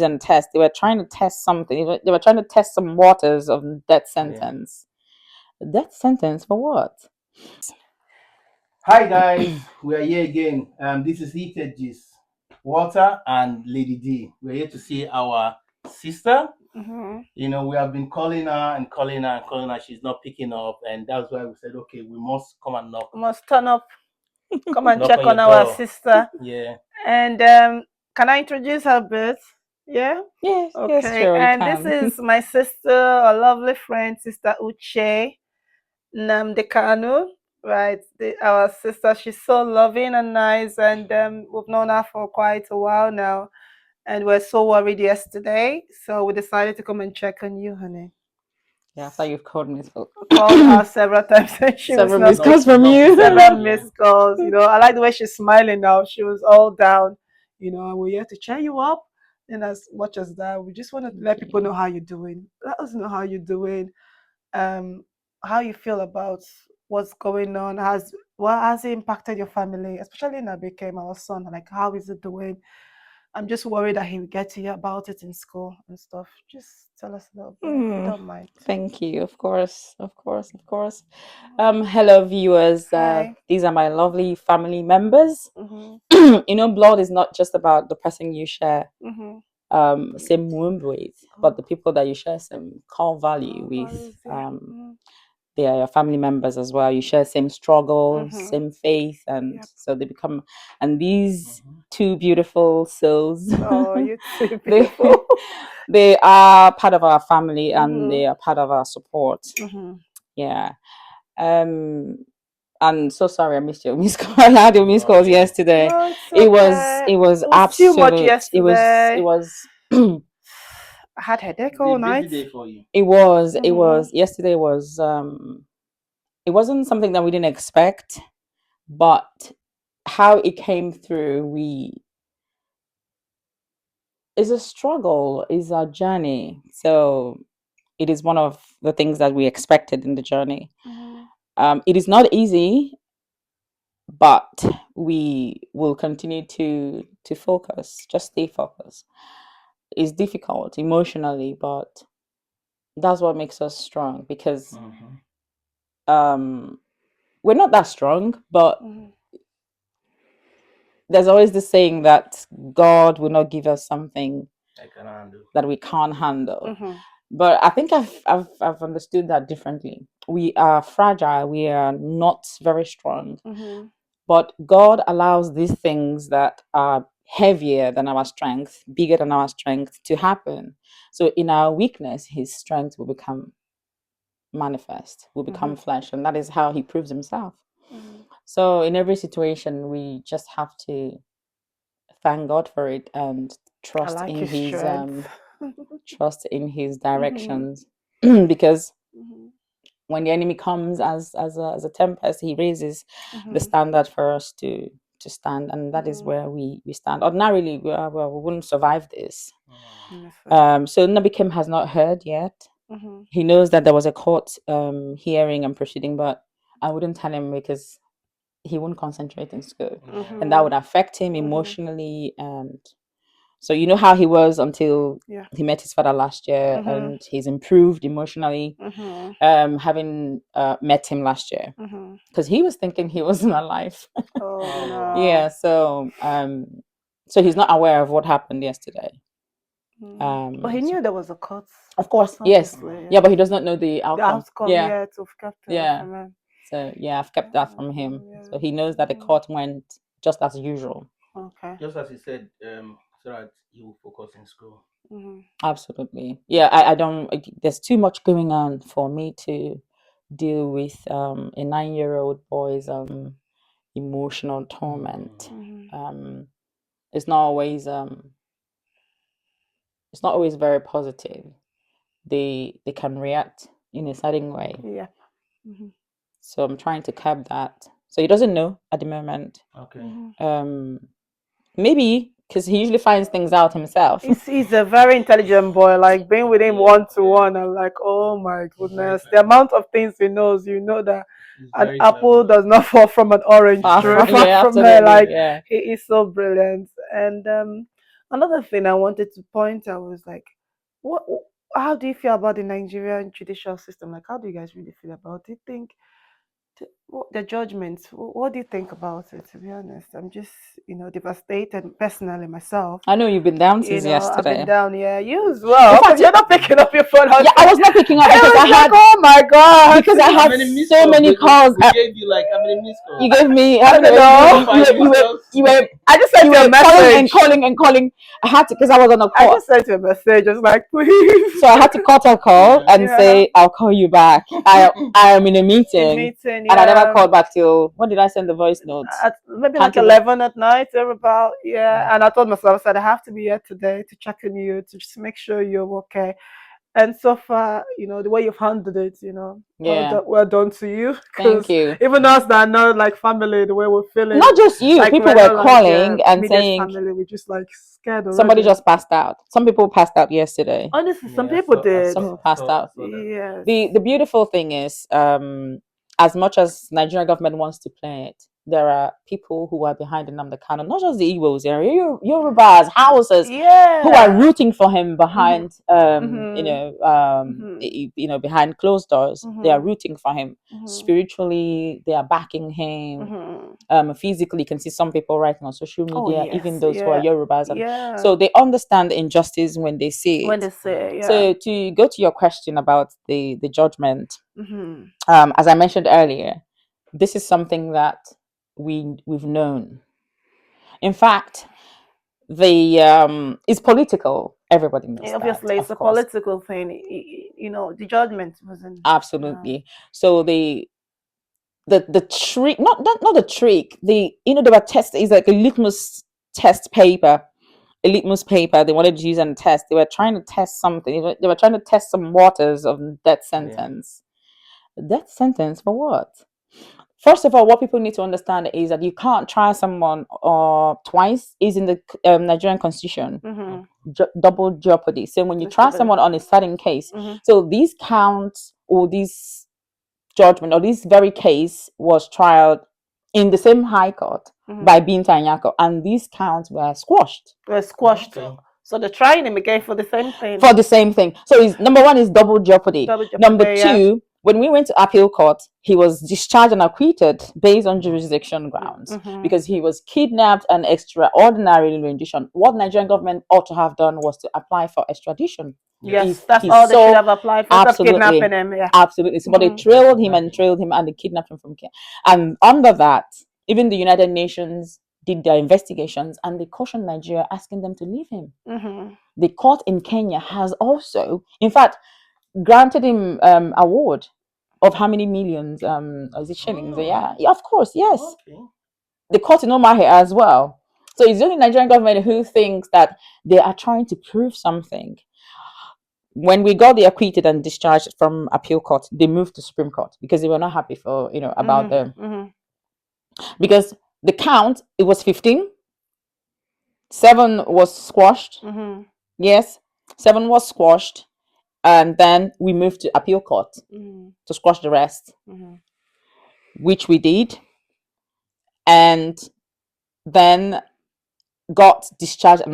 and test. They were trying to test something. They were trying to test some waters of death sentence. Death sentence for what? Hi guys, we are here again. This is Heated Gist, Walter and Lady D. We're here to see our sister. You know, we have been calling her and calling her and calling her. She's not picking up, and that's why we said, okay, we must come and knock. We must turn up, come and Knock check on on your our door. sister. Yeah. And can I introduce her a bit? Yeah? Yes, Okay. yes, sure, you And can. this is my sister, a lovely friend, Sister Uche Nnamdi Kanu. Right, our sister, she's so loving and nice, and we've known her for quite a while now, and we're so worried yesterday, so we decided to come and check on you, honey. Yeah, after you've called me, Called her several times, and she several was missed not calls from you. several missed calls. You know, I like the way she's smiling now. She was all down. You know, and we're here to cheer you up. And as much as that, we just want to let people know how you're doing. Let us know how you're doing. How you feel about what's going on. What has it impacted your family, especially Nnamdi came our son? Like, how is it doing? I'm just worried that he will get to hear about it in school and stuff. Just tell us a little bit, if you don't mind. Thank you. Of course, of course, of course. Hello, viewers. Hi. These are my lovely family members. You know, blood is not just about the person you share same womb with, but the people that you share some core value with. They are your family members as well. You share same struggles, same faith, and so they become. And these two beautiful souls, Oh, you're too they, beautiful. they are part of our family and they are part of our support. Yeah. And so sorry I missed your missed call. I had your missed calls yesterday. No, it's It was okay. it was too much absolute. yesterday. It was I had headache It's a all busy night. day for you. it was yesterday was it wasn't something that we didn't expect, but how it came through, we is a struggle, is a journey. So it is one of the things that we expected in the journey. It is not easy, but we will continue to focus, just stay focused. It's difficult emotionally, but that's what makes us strong, because we're not that strong, but there's always this saying that God will not give us something that we can't handle. But I think I've understood that differently. We are fragile, we are not very strong, but God allows these things that are heavier than our strength, bigger than our strength, to happen. So in our weakness, his strength will become manifest, will become flesh, and that is how he proves himself. So in every situation, we just have to thank God for it and trust like in his his strength. trust in his directions. Because when the enemy comes as a tempest, he raises the standard for us to stand, and that is where we stand. Ordinarily, we wouldn't survive this. So Nabikim has not heard yet. He knows that there was a court hearing and proceeding, but I wouldn't tell him because he wouldn't concentrate in school, and that would affect him emotionally. And so you know how he was until he met his father last year, and he's improved emotionally, having met him last year, because he was thinking he wasn't alive. Yeah, so he's not aware of what happened yesterday. But he knew there was a court. Of course, yes, yeah, but he does not know the outcome. Yeah, So yeah, I've kept that from him. So he knows that the court went just as usual. Okay. Just as he said, so that you will focus in school. Absolutely. Yeah, I don't. There's too much going on for me to deal with a 9-year-old boy's emotional torment. It's not always very positive. They can react in a certain way. Yeah. So I'm trying to curb that. So he doesn't know at the moment. Okay. Maybe because he usually finds things out himself. He's a very intelligent boy. Like being with him one to one, I'm like, oh my goodness, the amount of things he knows. You know that an apple does not fall from an orange tree. Far from there. Like he is so brilliant. And Another thing I wanted to point out was like, what? How do you feel about the Nigerian judicial system? Like, how do you guys really feel about it? Do you think the judgments? What do you think about it? To be honest, I'm just devastated personally myself. I know you've been down You since know, I've been yesterday. down. Yeah, you as well. In fact, Because you're not picking up your phone. Yeah, I was not picking up I because was I had. like, oh my god. Because I How had many missed so calls? many calls. We gave you like how many missed calls? You gave me. I How many? don't know. You were. I just sent You you a were calling and message. calling and calling. I had to because I was on a I call. just sent you a message. I was like, please. So I had to cut a call and Yeah. say I'll call you back. I am in a meeting, Meeting, and I never yeah. called back till when did I send the voice note? Maybe Can't like even- 11 at night, or about, yeah. And I told myself, I said, I have to be here today to check on you, to just make sure you're okay. And so far, the way you've handled it, Yeah. well done to you. Thank Because you. even us that are not like family, the way we're feeling, Not just you. like People we're were not like calling and immediate saying family. We're just like scared already. somebody just passed out. Some people passed out yesterday. Honestly, some Yeah, people I did. Some people passed out. Yes. The beautiful thing is, as much as Nigerian government wants to play it, there are people who are behind Nnamdi Kanu, not just the Igbos, there are Yorubas, Hausas, Yeah. who are rooting for him behind, Mhm. behind closed doors. They are Mhm. rooting for him Mhm. spiritually. They are backing him. Physically, you can see some people writing on social Oh media, even yes, those who are yeah, Yorubas, and yeah. so they understand the injustice when they see When it. they say, yeah. So to go to your question about the judgment, Mhm. as I mentioned earlier, this is something that we've known. In fact, the it's political. Everybody knows that, Obviously, it's of a course. political thing. The judgment wasn't. Absolutely. So the trick, not the trick. They were test is like a litmus test paper. A litmus paper they wanted to use on a test. They were trying to test something. They were trying to test some waters of death sentence. Death sentence for what? First of all, what people need to understand is that you can't try someone twice. Is in the Nigerian constitution. Double jeopardy. So when you try someone on a certain case, so these counts or these judgment or this very case was tried in the same high court by Binta and Yako, and these counts were squashed. Okay. So they're trying him again for the same thing. For the same thing. So number one is double jeopardy. Number yeah. two, when we went to appeal court, he was discharged and acquitted based on jurisdiction grounds because he was kidnapped and extraordinary rendition. What Nigerian government ought to have done was to apply for extradition. Yes, that's all they should have applied for. Absolutely, kidnapping him. Yeah. absolutely. So, but they trailed him and they kidnapped him from Kenya. And under that, even the United Nations did their investigations and they cautioned Nigeria, asking them to leave him. The court in Kenya has also, in fact, granted him award of how many millions? Is it shillings? Yeah, of course, yes. Okay. The court in Omaha as well. So it's the only Nigerian government who thinks that they are trying to prove something. When we got the acquitted and discharged from appeal court, they moved to Supreme Court because they were not happy about them. Because the count, it was 15. 7 was squashed. Yes, 7 was squashed. And then we moved to appeal court to squash the rest, which we did. And then got discharged and